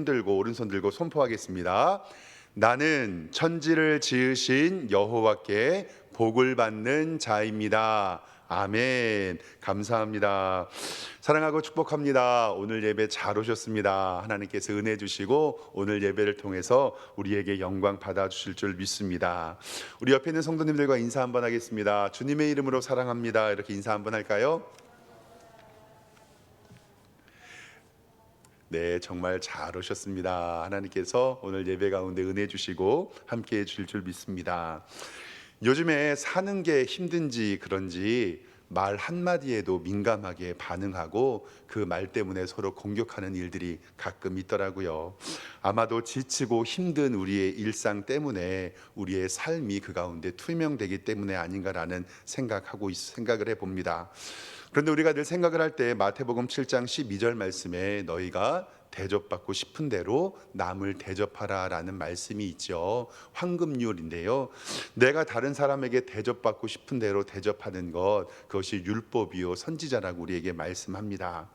들고 오른손 들고 선포하겠습니다. 나는 천지를 지으신 여호와께 복을 받는 자입니다. 아멘. 감사합니다. 사랑하고 축복합니다. 오늘 예배 잘 오셨습니다. 하나님께서 은혜 주시고 오늘 예배를 통해서 우리에게 영광 받아 주실 줄 믿습니다. 우리 옆에 있는 성도님들과 인사 한번 하겠습니다. 주님의 이름으로 사랑합니다. 이렇게 인사 한번 할까요? 네, 정말 잘 오셨습니다. 하나님께서 오늘 예배 가운데 은혜 주시고 함께해 주실 줄 믿습니다. 요즘에 사는 게 힘든지 그런지 말 한마디에도 민감하게 반응하고 그 말 때문에 서로 공격하는 일들이 가끔 있더라고요. 아마도 지치고 힘든 우리의 일상 때문에 우리의 삶이 그 가운데 투명되기 때문에 아닌가라는 생각을 해봅니다. 그런데 우리가 늘 생각을 할 때 마태복음 7장 12절 말씀에 너희가 대접받고 싶은 대로 남을 대접하라 라는 말씀이 있죠. 황금률인데요, 내가 다른 사람에게 대접받고 싶은 대로 대접하는 것, 그것이 율법이요 선지자라고 우리에게 말씀합니다.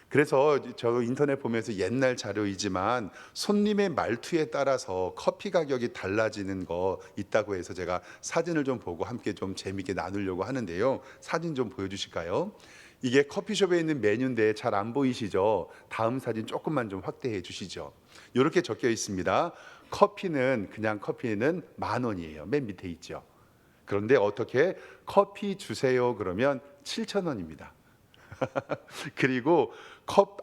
그래서 저 인터넷 보면서 옛날 자료이지만 손님의 말투에 따라서 커피 가격이 달라지는 거 있다고 해서 제가 사진을 좀 보고 함께 좀 재미있게 나누려고 하는데요. 사진 좀 보여주실까요? 이게 커피숍에 있는 메뉴인데 잘 안 보이시죠? 다음 사진 조금만 좀 확대해 주시죠. 이렇게 적혀 있습니다. 그냥 커피는 10,000원이에요. 맨 밑에 있죠. 그런데 어떻게 커피 주세요 그러면 7,000원입니다. 그리고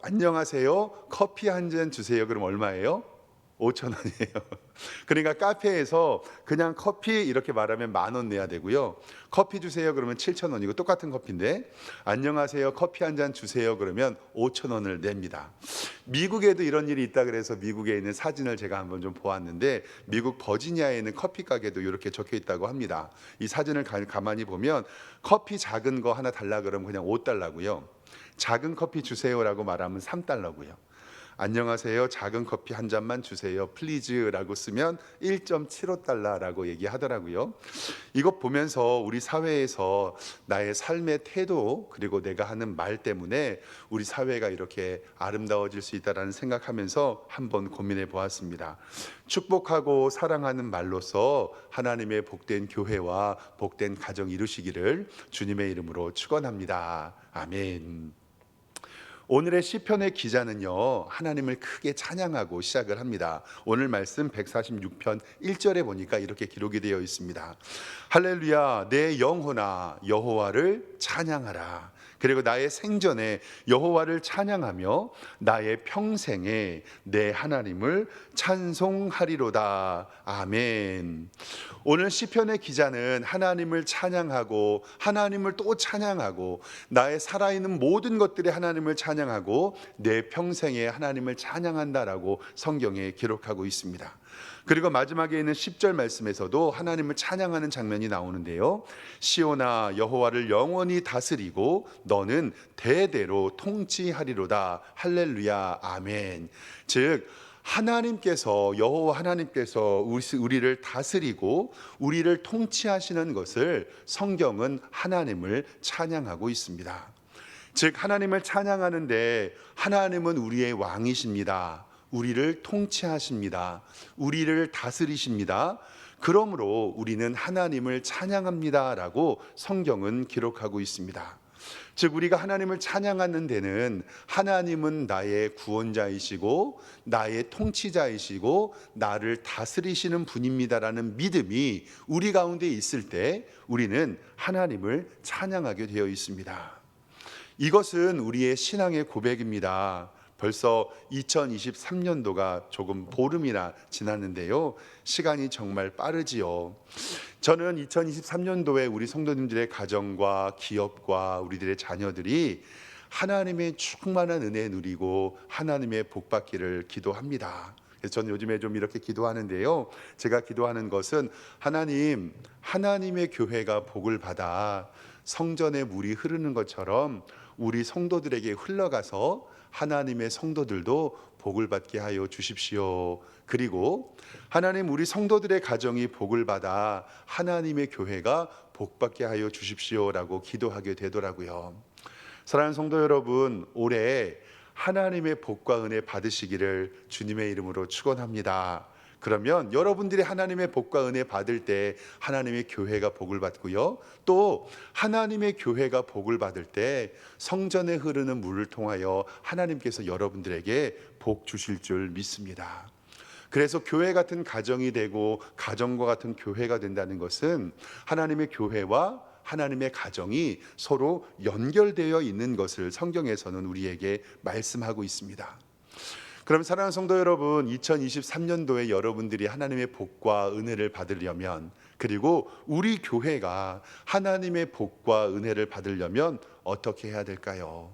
안녕하세요, 커피 한 잔 주세요 그럼 얼마예요? 5,000원이에요. 그러니까 카페에서 그냥 커피 이렇게 말하면 10,000원 내야 되고요, 커피 주세요 그러면 7,000원이고 똑같은 커피인데 안녕하세요 커피 한 잔 주세요 그러면 5,000원을 냅니다. 미국에도 이런 일이 있다 그래서 미국에 있는 사진을 제가 한번 좀 보았는데, 미국 버지니아에 있는 커피 가게도 이렇게 적혀 있다고 합니다. 이 사진을 가만히 보면 커피 작은 거 하나 달라 그러면 그냥 5달러고요, 작은 커피 주세요라고 말하면 3달러고요, 안녕하세요 작은 커피 한 잔만 주세요 플리즈라고 쓰면 1.75달러라고 얘기하더라고요. 이것 보면서 우리 사회에서 나의 삶의 태도 그리고 내가 하는 말 때문에 우리 사회가 이렇게 아름다워질 수 있다라는 생각하면서 한번 고민해 보았습니다. 축복하고 사랑하는 말로서 하나님의 복된 교회와 복된 가정 이루시기를 주님의 이름으로 축원합니다. 아멘. 오늘의 시편의 기자는요, 하나님을 크게 찬양하고 시작을 합니다. 오늘 말씀 146편 1절에 보니까 이렇게 기록이 되어 있습니다. 할렐루야, 내 영혼아 여호와를 찬양하라. 그리고 나의 생전에 여호와를 찬양하며 나의 평생에 내 하나님을 찬송하리로다. 아멘. 오늘 시편의 기자는 하나님을 찬양하고 하나님을 또 찬양하고 나의 살아있는 모든 것들이 하나님을 찬양하고 내 평생에 하나님을 찬양한다라고 성경에 기록하고 있습니다. 그리고 마지막에 있는 10절 말씀에서도 하나님을 찬양하는 장면이 나오는데요, 시온아 여호와를 영원히 다스리고 너는 대대로 통치하리로다. 할렐루야. 아멘. 즉 여호와 하나님께서 우리를 다스리고 우리를 통치하시는 것을 성경은 하나님을 찬양하고 있습니다. 즉 하나님을 찬양하는데 하나님은 우리의 왕이십니다. 우리를 통치하십니다. 우리를 다스리십니다. 그러므로 우리는 하나님을 찬양합니다라고 성경은 기록하고 있습니다. 즉 우리가 하나님을 찬양하는 데는 하나님은 나의 구원자이시고 나의 통치자이시고 나를 다스리시는 분입니다라는 믿음이 우리 가운데 있을 때 우리는 하나님을 찬양하게 되어 있습니다. 이것은 우리의 신앙의 고백입니다. 벌써 2023년도가 조금 보름이나 지났는데요, 시간이 정말 빠르지요. 저는 2023년도에 우리 성도님들의 가정과 기업과 우리들의 자녀들이 하나님의 충만한 은혜 누리고 하나님의 복 받기를 기도합니다. 그래서 저는 요즘에 좀 이렇게 기도하는데요, 제가 기도하는 것은 하나님의 교회가 복을 받아 성전에 물이 흐르는 것처럼 우리 성도들에게 흘러가서 하나님의 성도들도 복을 받게 하여 주십시오. 그리고 하나님 우리 성도들의 가정이 복을 받아 하나님의 교회가 복받게 하여 주십시오라고 기도하게 되더라고요. 사랑하는 성도 여러분, 올해 하나님의 복과 은혜 받으시기를 주님의 이름으로 축원합니다. 그러면 여러분들이 하나님의 복과 은혜 받을 때 하나님의 교회가 복을 받고요. 또 하나님의 교회가 복을 받을 때 성전에 흐르는 물을 통하여 하나님께서 여러분들에게 복 주실 줄 믿습니다. 그래서 교회 같은 가정이 되고 가정과 같은 교회가 된다는 것은 하나님의 교회와 하나님의 가정이 서로 연결되어 있는 것을 성경에서는 우리에게 말씀하고 있습니다. 그럼 사랑하는 성도 여러분, 2023년도에 여러분들이 하나님의 복과 은혜를 받으려면, 그리고 우리 교회가 하나님의 복과 은혜를 받으려면 어떻게 해야 될까요?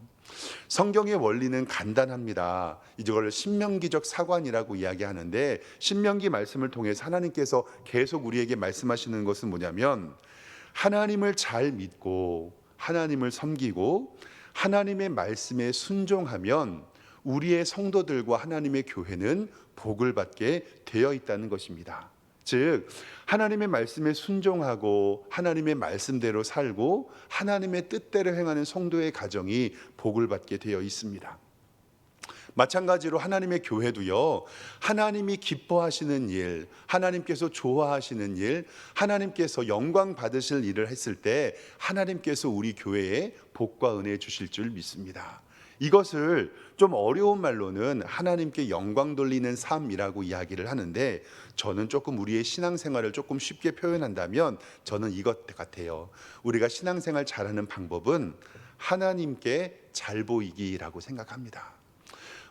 성경의 원리는 간단합니다. 이걸 신명기적 사관이라고 이야기하는데, 신명기 말씀을 통해서 하나님께서 계속 우리에게 말씀하시는 것은 뭐냐면, 하나님을 잘 믿고 하나님을 섬기고 하나님의 말씀에 순종하면 우리의 성도들과 하나님의 교회는 복을 받게 되어 있다는 것입니다. 즉, 하나님의 말씀에 순종하고 하나님의 말씀대로 살고 하나님의 뜻대로 행하는 성도의 가정이 복을 받게 되어 있습니다. 마찬가지로 하나님의 교회도요, 하나님이 기뻐하시는 일, 하나님께서 좋아하시는 일, 하나님께서 영광 받으실 일을 했을 때 하나님께서 우리 교회에 복과 은혜 주실 줄 믿습니다. 이것을 좀 어려운 말로는 하나님께 영광 돌리는 삶이라고 이야기를 하는데, 저는 조금 우리의 신앙생활을 조금 쉽게 표현한다면 저는 이것 같아요. 우리가 신앙생활 잘하는 방법은 하나님께 잘 보이기라고 생각합니다.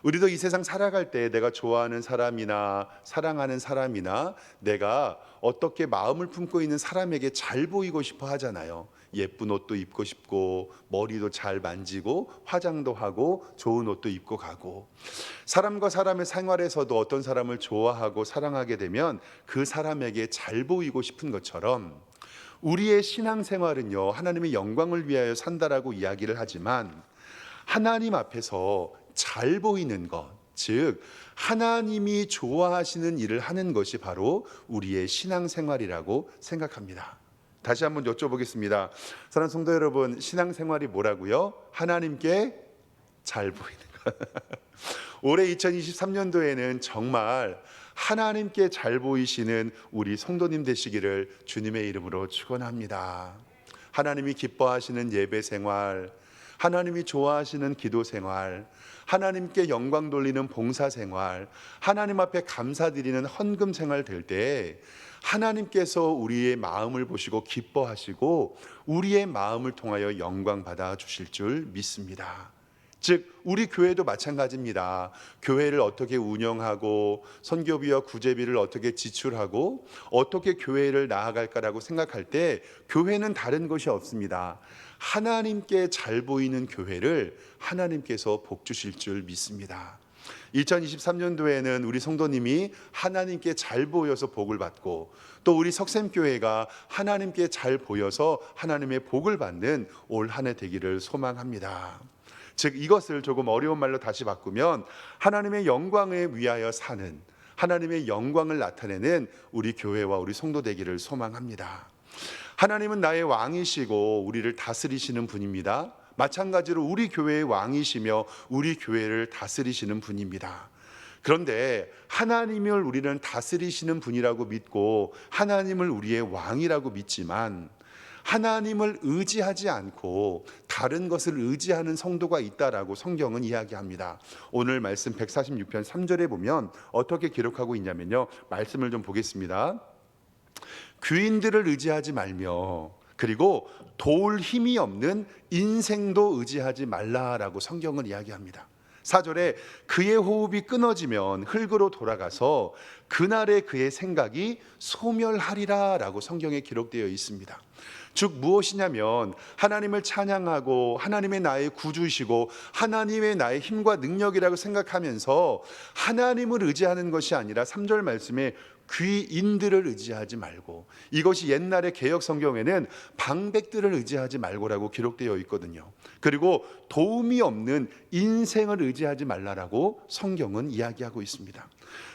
우리도 이 세상 살아갈 때 내가 좋아하는 사람이나 사랑하는 사람이나 내가 어떻게 마음을 품고 있는 사람에게 잘 보이고 싶어 하잖아요. 예쁜 옷도 입고 싶고 머리도 잘 만지고 화장도 하고 좋은 옷도 입고 가고, 사람과 사람의 생활에서도 어떤 사람을 좋아하고 사랑하게 되면 그 사람에게 잘 보이고 싶은 것처럼 우리의 신앙생활은요, 하나님의 영광을 위하여 산다라고 이야기를 하지만 하나님 앞에서 잘 보이는 것, 즉 하나님이 좋아하시는 일을 하는 것이 바로 우리의 신앙생활이라고 생각합니다. 다시 한번 여쭤보겠습니다. 사랑하는 성도 여러분, 신앙생활이 뭐라고요? 하나님께 잘 보이는 것. 올해 2023년도에는 정말 하나님께 잘 보이시는 우리 성도님 되시기를 주님의 이름으로 축원합니다. 하나님이 기뻐하시는 예배 생활, 하나님이 좋아하시는 기도 생활, 하나님께 영광 돌리는 봉사 생활, 하나님 앞에 감사드리는 헌금 생활 될 때 하나님께서 우리의 마음을 보시고 기뻐하시고 우리의 마음을 통하여 영광 받아 주실 줄 믿습니다. 즉 우리 교회도 마찬가지입니다. 교회를 어떻게 운영하고 선교비와 구제비를 어떻게 지출하고 어떻게 교회를 나아갈까라고 생각할 때 교회는 다른 것이 없습니다. 하나님께 잘 보이는 교회를 하나님께서 복 주실 줄 믿습니다. 2023년도에는 우리 성도님이 하나님께 잘 보여서 복을 받고, 또 우리 석샘교회가 하나님께 잘 보여서 하나님의 복을 받는 올 한 해 되기를 소망합니다. 즉 이것을 조금 어려운 말로 다시 바꾸면 하나님의 영광을 위하여 사는, 하나님의 영광을 나타내는 우리 교회와 우리 성도 되기를 소망합니다. 하나님은 나의 왕이시고 우리를 다스리시는 분입니다. 마찬가지로 우리 교회의 왕이시며 우리 교회를 다스리시는 분입니다. 그런데 하나님을 우리는 다스리시는 분이라고 믿고 하나님을 우리의 왕이라고 믿지만 하나님을 의지하지 않고 다른 것을 의지하는 성도가 있다라고 성경은 이야기합니다. 오늘 말씀 146편 3절에 보면 어떻게 기록하고 있냐면요, 말씀을 좀 보겠습니다. 귀인들을 의지하지 말며 그리고 도울 힘이 없는 인생도 의지하지 말라라고 성경은 이야기합니다. 4절에 그의 호흡이 끊어지면 흙으로 돌아가서 그날에 그의 생각이 소멸하리라 라고 성경에 기록되어 있습니다. 즉 무엇이냐면 하나님을 찬양하고 하나님의 나의 구주이시고 하나님의 나의 힘과 능력이라고 생각하면서 하나님을 의지하는 것이 아니라 3절 말씀에 귀인들을 의지하지 말고, 이것이 옛날의 개역 성경에는 방백들을 의지하지 말고라고 기록되어 있거든요. 그리고 도움이 없는 인생을 의지하지 말라라고 성경은 이야기하고 있습니다.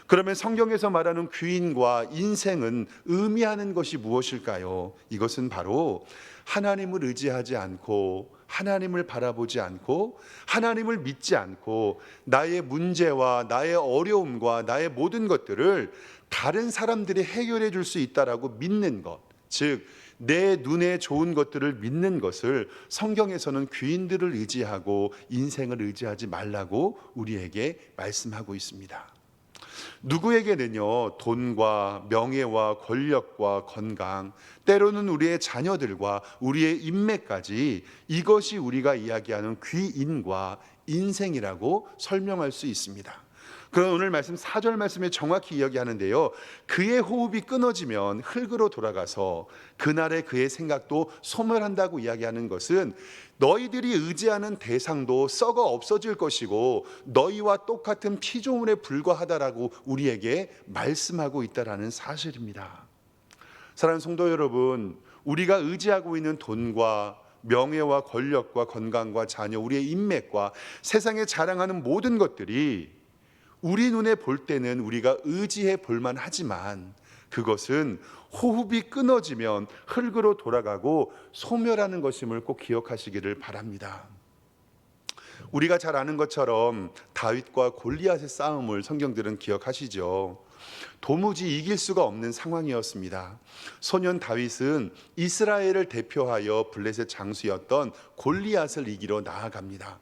그러면 성경에서 말하는 귀인과 인생은 의미하는 것이 무엇일까요? 이것은 바로 하나님을 의지하지 않고 하나님을 바라보지 않고 하나님을 믿지 않고 나의 문제와 나의 어려움과 나의 모든 것들을 다른 사람들이 해결해 줄 수 있다라고 믿는 것, 즉 내 눈에 좋은 것들을 믿는 것을 성경에서는 귀인들을 의지하고 인생을 의지하지 말라고 우리에게 말씀하고 있습니다. 누구에게는요, 돈과 명예와 권력과 건강, 때로는 우리의 자녀들과 우리의 인맥까지, 이것이 우리가 이야기하는 귀인과 인생이라고 설명할 수 있습니다. 그럼 오늘 말씀 4절 말씀에 정확히 이야기하는데요, 그의 호흡이 끊어지면 흙으로 돌아가서 그날의 그의 생각도 소멸한다고 이야기하는 것은 너희들이 의지하는 대상도 썩어 없어질 것이고 너희와 똑같은 피조물에 불과하다라고 우리에게 말씀하고 있다라는 사실입니다. 사랑하는 성도 여러분, 우리가 의지하고 있는 돈과 명예와 권력과 건강과 자녀, 우리의 인맥과 세상에 자랑하는 모든 것들이 우리 눈에 볼 때는 우리가 의지해 볼만 하지만 그것은 호흡이 끊어지면 흙으로 돌아가고 소멸하는 것임을 꼭 기억하시기를 바랍니다. 우리가 잘 아는 것처럼 다윗과 골리앗의 싸움을 성경들은 기억하시죠. 도무지 이길 수가 없는 상황이었습니다. 소년 다윗은 이스라엘을 대표하여 블레셋 장수였던 골리앗을 이기러 나아갑니다.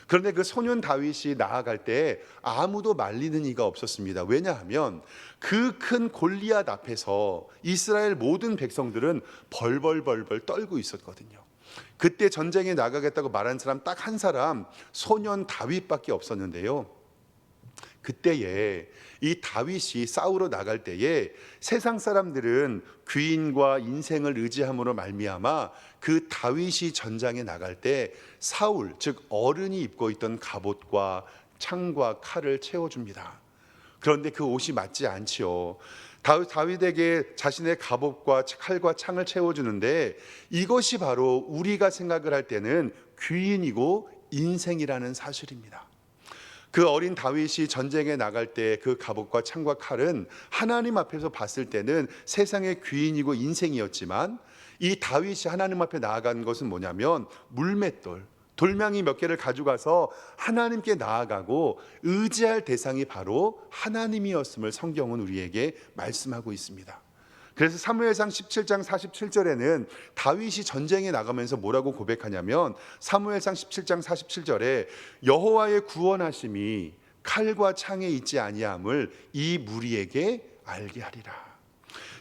그런데 그 소년 다윗이 나아갈 때 아무도 말리는 이가 없었습니다. 왜냐하면 그 큰 골리앗 앞에서 이스라엘 모든 백성들은 벌벌벌벌 떨고 있었거든요. 그때 전쟁에 나가겠다고 말한 사람 딱 한 사람, 소년 다윗밖에 없었는데요. 그때에 이 다윗이 싸우러 나갈 때에 세상 사람들은 귀인과 인생을 의지함으로 말미암아 그 다윗이 전장에 나갈 때 사울, 즉 어른이 입고 있던 갑옷과 창과 칼을 채워줍니다. 그런데 그 옷이 맞지 않지요. 다윗에게 자신의 갑옷과 칼과 창을 채워주는데 이것이 바로 우리가 생각을 할 때는 귀인이고 인생이라는 사실입니다. 그 어린 다윗이 전쟁에 나갈 때 그 갑옷과 창과 칼은 하나님 앞에서 봤을 때는 세상의 귀인이고 인생이었지만, 이 다윗이 하나님 앞에 나아간 것은 뭐냐면 물맷돌, 돌멩이 몇 개를 가져가서 하나님께 나아가고 의지할 대상이 바로 하나님이었음을 성경은 우리에게 말씀하고 있습니다. 그래서 사무엘상 17장 47절에는 다윗이 전쟁에 나가면서 뭐라고 고백하냐면, 사무엘상 17장 47절에 여호와의 구원하심이 칼과 창에 있지 아니함을 이 무리에게 알게 하리라.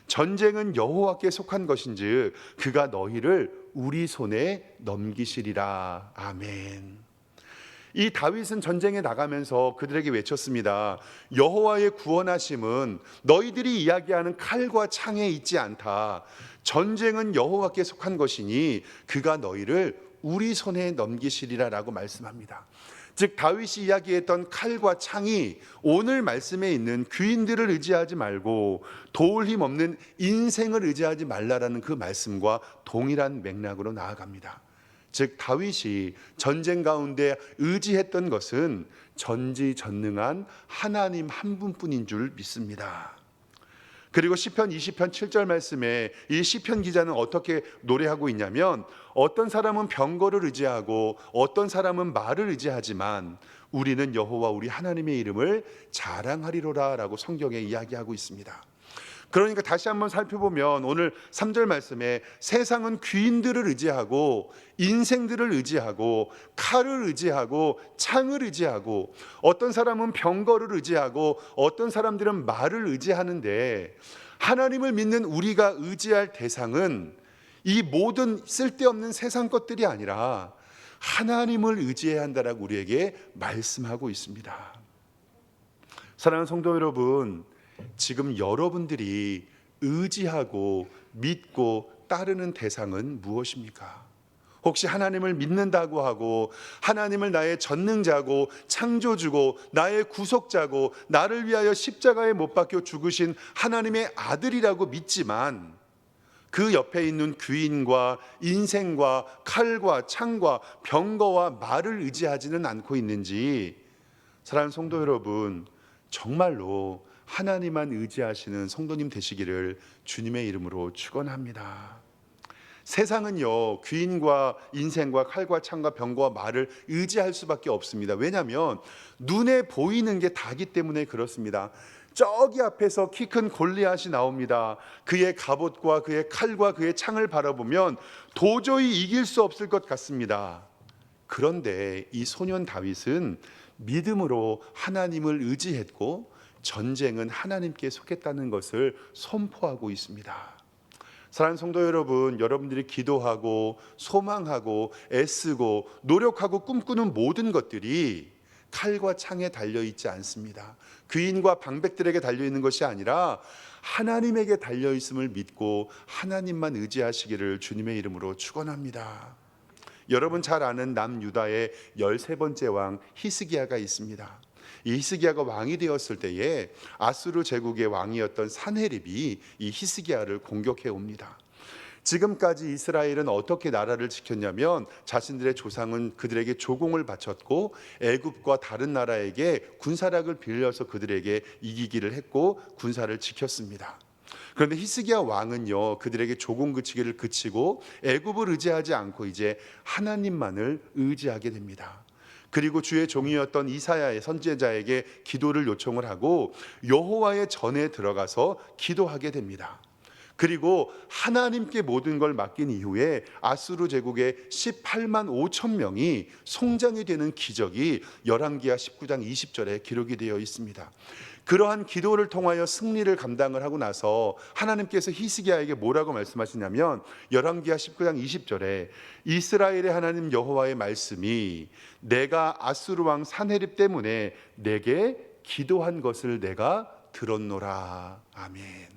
전쟁은 여호와께 속한 것인즉 그가 너희를 우리 손에 넘기시리라. 아멘. 이 다윗은 전쟁에 나가면서 그들에게 외쳤습니다. 여호와의 구원하심은 너희들이 이야기하는 칼과 창에 있지 않다. 전쟁은 여호와께 속한 것이니 그가 너희를 우리 손에 넘기시리라 라고 말씀합니다. 즉 다윗이 이야기했던 칼과 창이 오늘 말씀에 있는 귀인들을 의지하지 말고 도울 힘 없는 인생을 의지하지 말라라는 그 말씀과 동일한 맥락으로 나아갑니다. 즉 다윗이 전쟁 가운데 의지했던 것은 전지전능한 하나님 한 분뿐인 줄 믿습니다. 그리고 시편 20편 7절 말씀에 이 시편 기자는 어떻게 노래하고 있냐면, 어떤 사람은 병거를 의지하고 어떤 사람은 말을 의지하지만 우리는 여호와 우리 하나님의 이름을 자랑하리로라 라고 성경에 이야기하고 있습니다. 그러니까 다시 한번 살펴보면 오늘 3절 말씀에 세상은 귀인들을 의지하고 인생들을 의지하고 칼을 의지하고 창을 의지하고 어떤 사람은 병거를 의지하고 어떤 사람들은 말을 의지하는데, 하나님을 믿는 우리가 의지할 대상은 이 모든 쓸데없는 세상 것들이 아니라 하나님을 의지해야 한다라고 우리에게 말씀하고 있습니다. 사랑하는 성도 여러분, 지금 여러분들이 의지하고 믿고 따르는 대상은 무엇입니까? 혹시 하나님을 믿는다고 하고 하나님을 나의 전능자고 창조주고 나의 구속자고 나를 위하여 십자가에 못 박혀 죽으신 하나님의 아들이라고 믿지만 그 옆에 있는 귀인과 인생과 칼과 창과 병거와 말을 의지하지는 않고 있는지, 사랑하는 성도 여러분, 정말로 하나님만 의지하시는 성도님 되시기를 주님의 이름으로 축원합니다. 세상은요, 귀인과 인생과 칼과 창과 병과 말을 의지할 수밖에 없습니다. 왜냐하면 눈에 보이는 게 다기 때문에 그렇습니다. 저기 앞에서 키 큰 골리앗이 나옵니다. 그의 갑옷과 그의 칼과 그의 창을 바라보면 도저히 이길 수 없을 것 같습니다. 그런데 이 소년 다윗은 믿음으로 하나님을 의지했고 전쟁은 하나님께 속했다는 것을 선포하고 있습니다. 사랑하는 성도 여러분, 여러분들이 기도하고 소망하고 애쓰고 노력하고 꿈꾸는 모든 것들이 칼과 창에 달려있지 않습니다. 귀인과 방백들에게 달려있는 것이 아니라 하나님에게 달려있음을 믿고 하나님만 의지하시기를 주님의 이름으로 축원합니다. 여러분 잘 아는 남유다의 13번째 왕 히스기야가 있습니다. 이 히스기야가 왕이 되었을 때에 아수르 제국의 왕이었던 산헤립이 이 히스기야를 공격해 옵니다. 지금까지 이스라엘은 어떻게 나라를 지켰냐면 자신들의 조상은 그들에게 조공을 바쳤고 애굽과 다른 나라에게 군사력을 빌려서 그들에게 이기기를 했고 군사를 지켰습니다. 그런데 히스기야 왕은요, 그들에게 조공 그치기를 그치고 애굽을 의지하지 않고 이제 하나님만을 의지하게 됩니다. 그리고 주의 종이었던 이사야의 선지자에게 기도를 요청을 하고 여호와의 전에 들어가서 기도하게 됩니다. 그리고 하나님께 모든 걸 맡긴 이후에 아수르 제국의 18만 5천 명이 송장이 되는 기적이 열왕기하 19장 20절에 기록이 되어 있습니다. 그러한 기도를 통하여 승리를 감당을 하고 나서 하나님께서 히스기야에게 뭐라고 말씀하시냐면 열왕기하 19장 20절에 이스라엘의 하나님 여호와의 말씀이 내가 아수르 왕 산헤립 때문에 내게 기도한 것을 내가 들었노라. 아멘.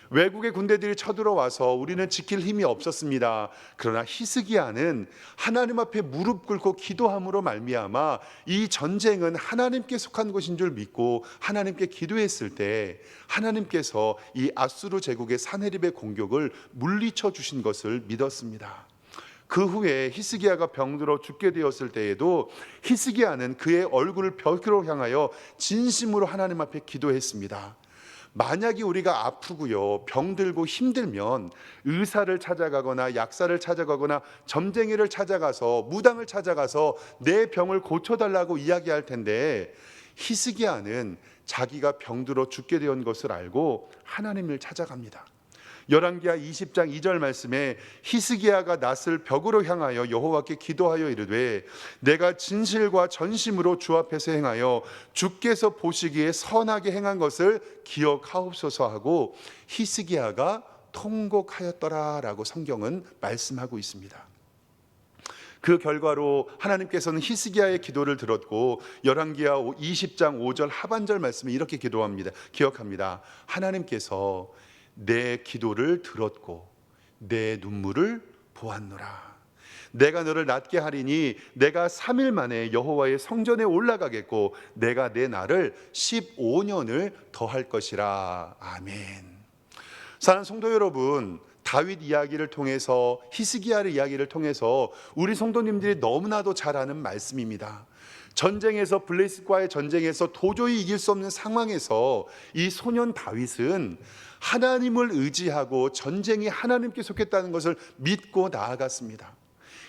외국의 군대들이 쳐들어와서 우리는 지킬 힘이 없었습니다. 그러나 히스기야는 하나님 앞에 무릎 꿇고 기도함으로 말미암아 이 전쟁은 하나님께 속한 것인 줄 믿고 하나님께 기도했을 때 하나님께서 이 아수르 제국의 산헤립의 공격을 물리쳐 주신 것을 믿었습니다. 그 후에 히스기야가 병들어 죽게 되었을 때에도 히스기야는 그의 얼굴을 벽으로 향하여 진심으로 하나님 앞에 기도했습니다. 만약에 우리가 아프고요, 병들고 힘들면 의사를 찾아가거나 약사를 찾아가거나 점쟁이를 찾아가서 무당을 찾아가서 내 병을 고쳐달라고 이야기할 텐데 히스기야는 자기가 병들어 죽게 된 것을 알고 하나님을 찾아갑니다. 열왕기하 20장 2절 말씀에 히스기야가 낯을 벽으로 향하여 여호와께 기도하여 이르되 내가 진실과 전심으로 주 앞에서 행하여 주께서 보시기에 선하게 행한 것을 기억하옵소서 하고 히스기야가 통곡하였더라라고 성경은 말씀하고 있습니다. 그 결과로 하나님께서는 히스기야의 기도를 들었고 열왕기하 20장 5절 하반절 말씀에 이렇게 기억합니다. 하나님께서 내 기도를 들었고 내 눈물을 보았노라. 내가 너를 낫게 하리니 내가 3일 만에 여호와의 성전에 올라가겠고 내가 내 날을 15년을 더할 것이라. 아멘. 사랑하는 성도 여러분, 다윗 이야기를 통해서 히스기야의 이야기를 통해서 우리 성도님들이 너무나도 잘 아는 말씀입니다. 전쟁에서 블레셋과의 전쟁에서 도저히 이길 수 없는 상황에서 이 소년 다윗은 하나님을 의지하고 전쟁이 하나님께 속했다는 것을 믿고 나아갔습니다.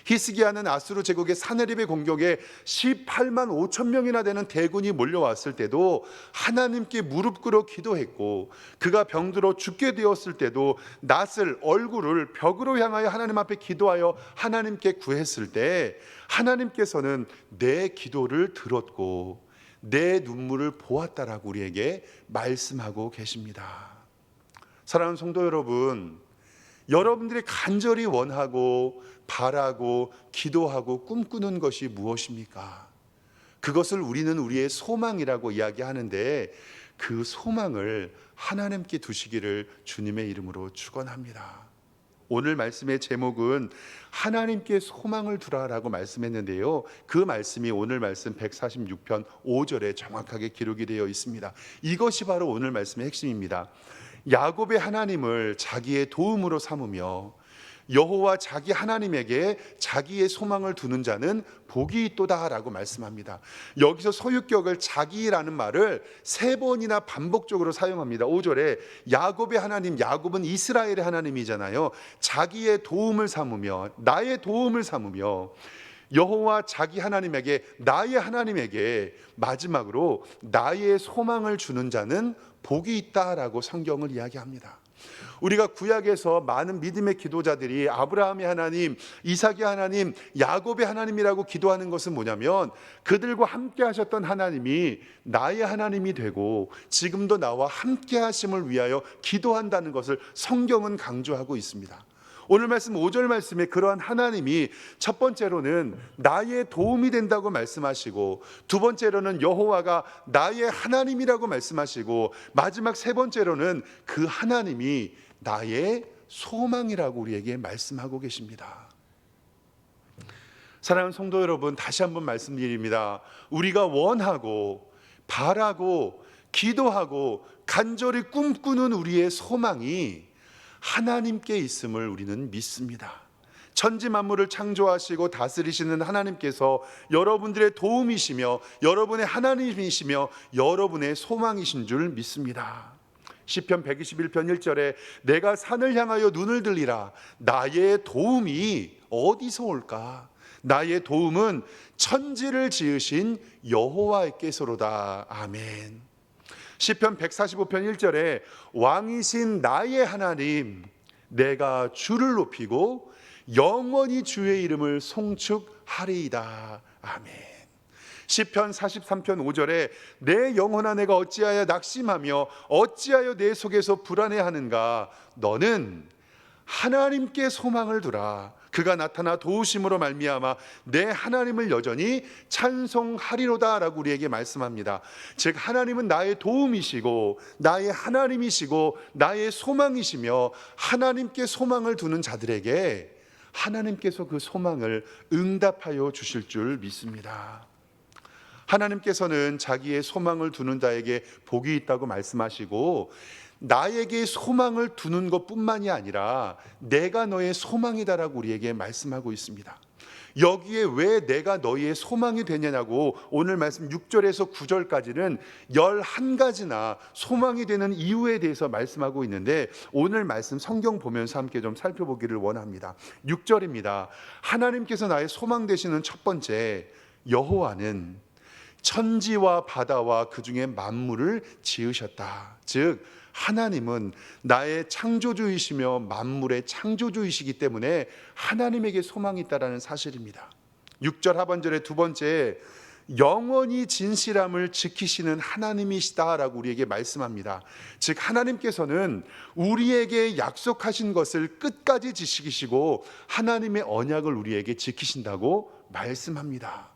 히스기야는 아수르 제국의 산헤립의 공격에 18만 5천 명이나 되는 대군이 몰려왔을 때도 하나님께 무릎 꿇어 기도했고 그가 병들어 죽게 되었을 때도 낯을 얼굴을 벽으로 향하여 하나님 앞에 기도하여 하나님께 구했을 때 하나님께서는 내 기도를 들었고 내 눈물을 보았다라고 우리에게 말씀하고 계십니다. 사랑하는 성도 여러분, 여러분들이 간절히 원하고 바라고 기도하고 꿈꾸는 것이 무엇입니까? 그것을 우리는 우리의 소망이라고 이야기하는데 그 소망을 하나님께 두시기를 주님의 이름으로 축원합니다. 오늘 말씀의 제목은 하나님께 소망을 두라라고 말씀했는데요, 그 말씀이 오늘 말씀 146편 5절에 정확하게 기록이 되어 있습니다. 이것이 바로 오늘 말씀의 핵심입니다. 야곱의 하나님을 자기의 도움으로 삼으며 여호와 자기 하나님에게 자기의 소망을 두는 자는 복이 있도다라고 말씀합니다. 여기서 소유격을 자기라는 말을 3번이나 반복적으로 사용합니다. 5절에 야곱의 하나님, 야곱은 이스라엘의 하나님이잖아요. 자기의 도움을 삼으며, 나의 도움을 삼으며, 여호와 자기 하나님에게, 나의 하나님에게, 마지막으로 나의 소망을 주는 자는 복이 있다라고 성경을 이야기합니다. 우리가 구약에서 많은 믿음의 기도자들이 아브라함의 하나님, 이삭의 하나님, 야곱의 하나님이라고 기도하는 것은 뭐냐면 그들과 함께 하셨던 하나님이 나의 하나님이 되고 지금도 나와 함께 하심을 위하여 기도한다는 것을 성경은 강조하고 있습니다. 오늘 말씀 5절 말씀에 그러한 하나님이 첫 번째로는 나의 도움이 된다고 말씀하시고, 두 번째로는 여호와가 나의 하나님이라고 말씀하시고, 마지막 3번째로는 그 하나님이 나의 소망이라고 우리에게 말씀하고 계십니다. 사랑하는 성도 여러분, 다시 한번 말씀드립니다. 우리가 원하고 바라고 기도하고 간절히 꿈꾸는 우리의 소망이 하나님께 있음을 우리는 믿습니다. 천지 만물을 창조하시고 다스리시는 하나님께서 여러분들의 도움이시며 여러분의 하나님이시며 여러분의 소망이신 줄 믿습니다. 시편 121편 1절에 내가 산을 향하여 눈을 들리라. 나의 도움이 어디서 올까? 나의 도움은 천지를 지으신 여호와께서로다. 아멘. 시편 145편 1절에 왕이신 나의 하나님, 내가 주를 높이고 영원히 주의 이름을 송축하리이다. 아멘. 시편 43편 5절에 내 영혼아 내가 어찌하여 낙심하며 어찌하여 내 속에서 불안해하는가? 너는 하나님께 소망을 두라. 그가 나타나 도우심으로 말미암아 내 하나님을 여전히 찬송하리로다 라고 우리에게 말씀합니다. 즉 하나님은 나의 도움이시고 나의 하나님이시고 나의 소망이시며, 하나님께 소망을 두는 자들에게 하나님께서 그 소망을 응답하여 주실 줄 믿습니다. 하나님께서는 자기의 소망을 두는 자에게 복이 있다고 말씀하시고, 나에게 소망을 두는 것뿐만이 아니라 내가 너의 소망이다라고 우리에게 말씀하고 있습니다. 여기에 왜 내가 너희의 소망이 되냐고 오늘 말씀 6절에서 9절까지는 11가지나 소망이 되는 이유에 대해서 말씀하고 있는데, 오늘 말씀 성경 보면서 함께 좀 살펴보기를 원합니다. 6절입니다. 하나님께서 나의 소망 되시는 첫 번째, 여호와는 천지와 바다와 그 중에 만물을 지으셨다. 즉 하나님은 나의 창조주이시며 만물의 창조주이시기 때문에 하나님에게 소망이 있다는 사실입니다. 6절 하반절의 두 번째, 영원히 진실함을 지키시는 하나님이시다라고 우리에게 말씀합니다. 즉 하나님께서는 우리에게 약속하신 것을 끝까지 지키시고 하나님의 언약을 우리에게 지키신다고 말씀합니다.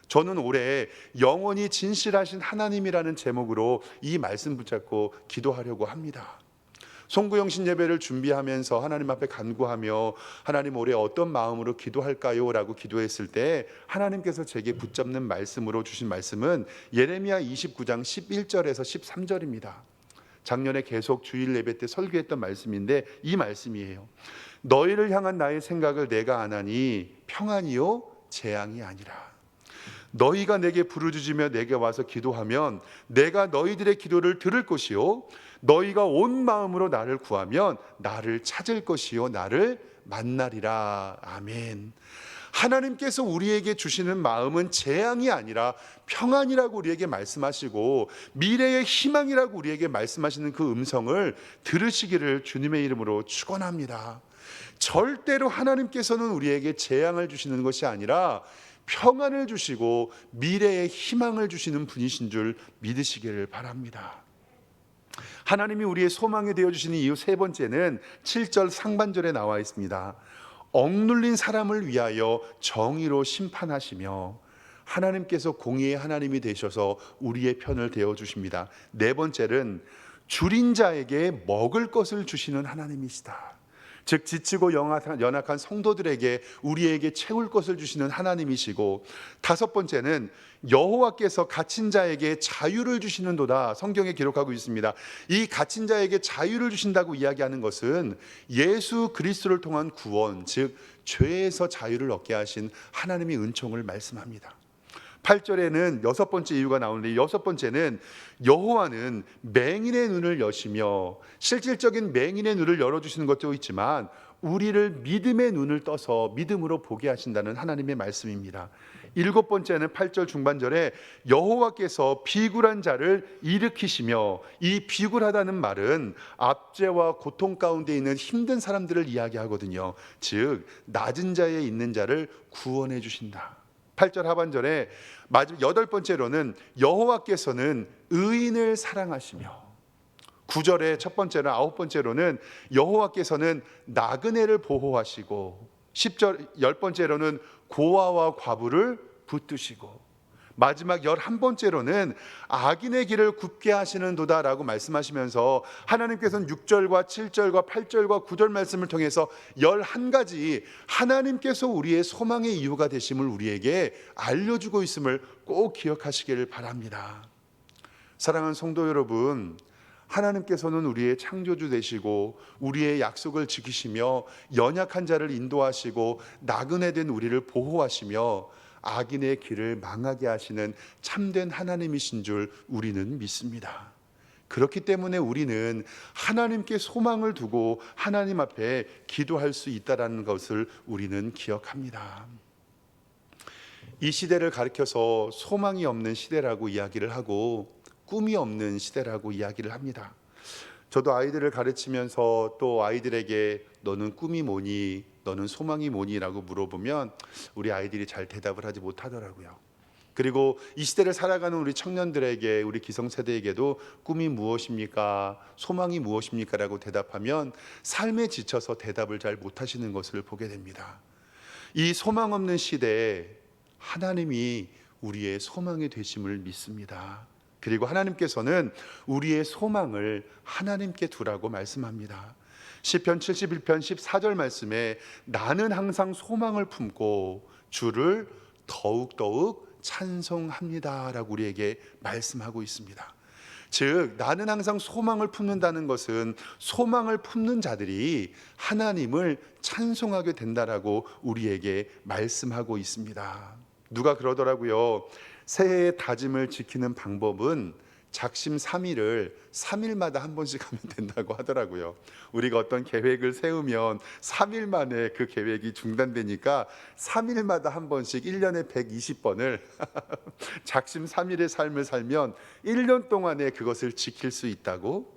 저는 올해 영원히 진실하신 하나님이라는 제목으로 이 말씀 붙잡고 기도하려고 합니다. 송구영신 예배를 준비하면서 하나님 앞에 간구하며 하나님 올해 어떤 마음으로 기도할까요? 라고 기도했을 때 하나님께서 제게 붙잡는 말씀으로 주신 말씀은 예레미야 29장 11절에서 13절입니다. 작년에 계속 주일 예배 때 설교했던 말씀인데 이 말씀이에요. 너희를 향한 나의 생각을 내가 아나니 평안이요 재앙이 아니라. 너희가 내게 부르짖으며 내게 와서 기도하면 내가 너희들의 기도를 들을 것이요 너희가 온 마음으로 나를 구하면 나를 찾을 것이요 나를 만나리라. 아멘. 하나님께서 우리에게 주시는 마음은 재앙이 아니라 평안이라고 우리에게 말씀하시고 미래의 희망이라고 우리에게 말씀하시는 그 음성을 들으시기를 주님의 이름으로 축원합니다. 절대로 하나님께서는 우리에게 재앙을 주시는 것이 아니라 평안을 주시고 미래의 희망을 주시는 분이신 줄 믿으시기를 바랍니다. 하나님이 우리의 소망이 되어주시는 이유 세 번째는 7절 상반절에 나와 있습니다. 억눌린 사람을 위하여 정의로 심판하시며 하나님께서 공의의 하나님이 되셔서 우리의 편을 되어주십니다. 네 번째는 줄인 자에게 먹을 것을 주시는 하나님이시다. 즉 지치고 연약한 성도들에게 우리에게 채울 것을 주시는 하나님이시고, 다섯 번째는 여호와께서 갇힌 자에게 자유를 주시는도다 성경에 기록하고 있습니다. 이 갇힌 자에게 자유를 주신다고 이야기하는 것은 예수 그리스도를 통한 구원, 즉 죄에서 자유를 얻게 하신 하나님의 은총을 말씀합니다. 8절에는 여섯 번째 이유가 나오는데, 여섯 번째는 여호와는 맹인의 눈을 여시며, 실질적인 맹인의 눈을 열어주시는 것도 있지만 우리를 믿음의 눈을 떠서 믿음으로 보게 하신다는 하나님의 말씀입니다. 일곱 번째는 8절 중반절에 여호와께서 비굴한 자를 일으키시며, 이 비굴하다는 말은 압제와 고통 가운데 있는 힘든 사람들을 이야기하거든요. 즉 낮은 자에 있는 자를 구원해 주신다. 8절 하반절에 여덟 번째로는 여호와께서는 의인을 사랑하시며, 9절의 첫 번째로 아홉 번째로는 여호와께서는 나그네를 보호하시고, 10절 열 번째로는 고아와 과부를 붙드시고, 마지막 11번째로는 악인의 길을 굽게 하시는도다라고 말씀하시면서 하나님께서는 6절과 7절과 8절과 9절 말씀을 통해서 11가지 하나님께서 우리의 소망의 이유가 되심을 우리에게 알려주고 있음을 꼭 기억하시기를 바랍니다. 사랑하는 성도 여러분, 하나님께서는 우리의 창조주 되시고 우리의 약속을 지키시며 연약한 자를 인도하시고 나그네 된 우리를 보호하시며 악인의 길을 망하게 하시는 참된 하나님이신 줄 우리는 믿습니다. 그렇기 때문에 우리는 하나님께 소망을 두고 하나님 앞에 기도할 수 있다는 것을 우리는 기억합니다. 이 시대를 가리켜서 소망이 없는 시대라고 이야기를 하고 꿈이 없는 시대라고 이야기를 합니다. 저도 아이들을 가르치면서 또 아이들에게 너는 꿈이 뭐니? 너는 소망이 뭐니? 라고 물어보면 우리 아이들이 잘 대답을 하지 못하더라고요. 그리고 이 시대를 살아가는 우리 청년들에게, 우리 기성세대에게도 꿈이 무엇입니까? 소망이 무엇입니까? 라고 대답하면 삶에 지쳐서 대답을 잘 못하시는 것을 보게 됩니다. 이 소망 없는 시대에 하나님이 우리의 소망이 되심을 믿습니다. 그리고 하나님께서는 우리의 소망을 하나님께 두라고 말씀합니다. 시편 71편 14절 말씀에 나는 항상 소망을 품고 주를 더욱더욱 찬송합니다 라고 우리에게 말씀하고 있습니다. 즉 나는 항상 소망을 품는다는 것은 소망을 품는 자들이 하나님을 찬송하게 된다라고 우리에게 말씀하고 있습니다. 누가 그러더라고요. 새해의 다짐을 지키는 방법은 작심 3일을 3일마다 한 번씩 하면 된다고 하더라고요. 우리가 어떤 계획을 세우면 3일 만에 그 계획이 중단되니까 3일마다 한 번씩 1년에 120번을 작심 3일의 삶을 살면 1년 동안에 그것을 지킬 수 있다고.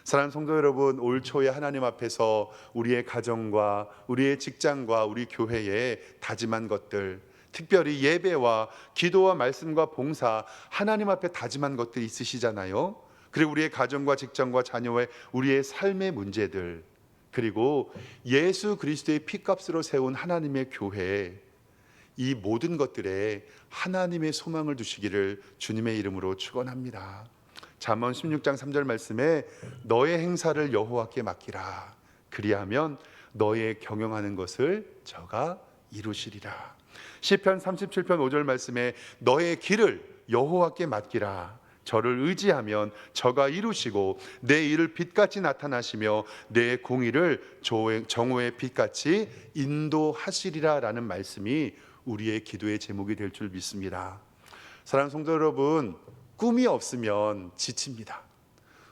사랑하는 성도 여러분, 올 초에 하나님 앞에서 우리의 가정과 우리의 직장과 우리 교회에 다짐한 것들, 특별히 예배와 기도와 말씀과 봉사, 하나님 앞에 다짐한 것들이 있으시잖아요. 그리고 우리의 가정과 직장과 자녀의 우리의 삶의 문제들, 그리고 예수 그리스도의 피값으로 세운 하나님의 교회, 이 모든 것들에 하나님의 소망을 두시기를 주님의 이름으로 축원합니다. 잠언 16장 3절 말씀에 너의 행사를 여호와께 맡기라. 그리하면 너의 경영하는 것을 저가 이루시리라. 시편 37편 5절 말씀에 너의 길을 여호와께 맡기라. 저를 의지하면 저가 이루시고 내 일을 빛같이 나타나시며 내 공의를 정오의 빛같이 인도하시리라 라는 말씀이 우리의 기도의 제목이 될 줄 믿습니다. 사랑하는 성도 여러분, 꿈이 없으면 지칩니다.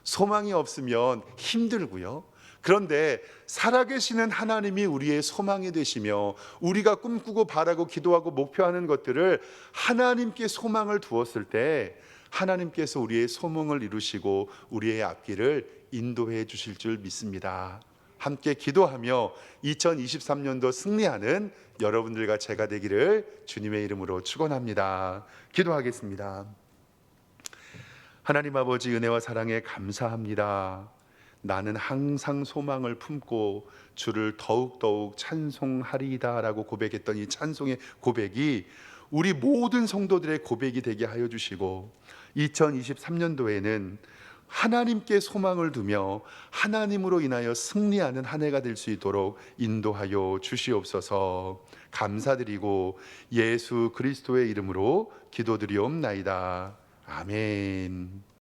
소망이 없으면 힘들고요. 그런데 살아계시는 하나님이 우리의 소망이 되시며 우리가 꿈꾸고 바라고 기도하고 목표하는 것들을 하나님께 소망을 두었을 때 하나님께서 우리의 소망을 이루시고 우리의 앞길을 인도해 주실 줄 믿습니다. 함께 기도하며 2023년도 승리하는 여러분들과 제가 되기를 주님의 이름으로 축원합니다. 기도하겠습니다. 하나님 아버지, 은혜와 사랑에 감사합니다. 나는 항상 소망을 품고 주를 더욱더욱 찬송하리이다 라고 고백했던 이 찬송의 고백이 우리 모든 성도들의 고백이 되게 하여 주시고 2023년도에는 하나님께 소망을 두며 하나님으로 인하여 승리하는 한 해가 될 수 있도록 인도하여 주시옵소서. 감사드리고 예수 그리스도의 이름으로 기도드리옵나이다. 아멘.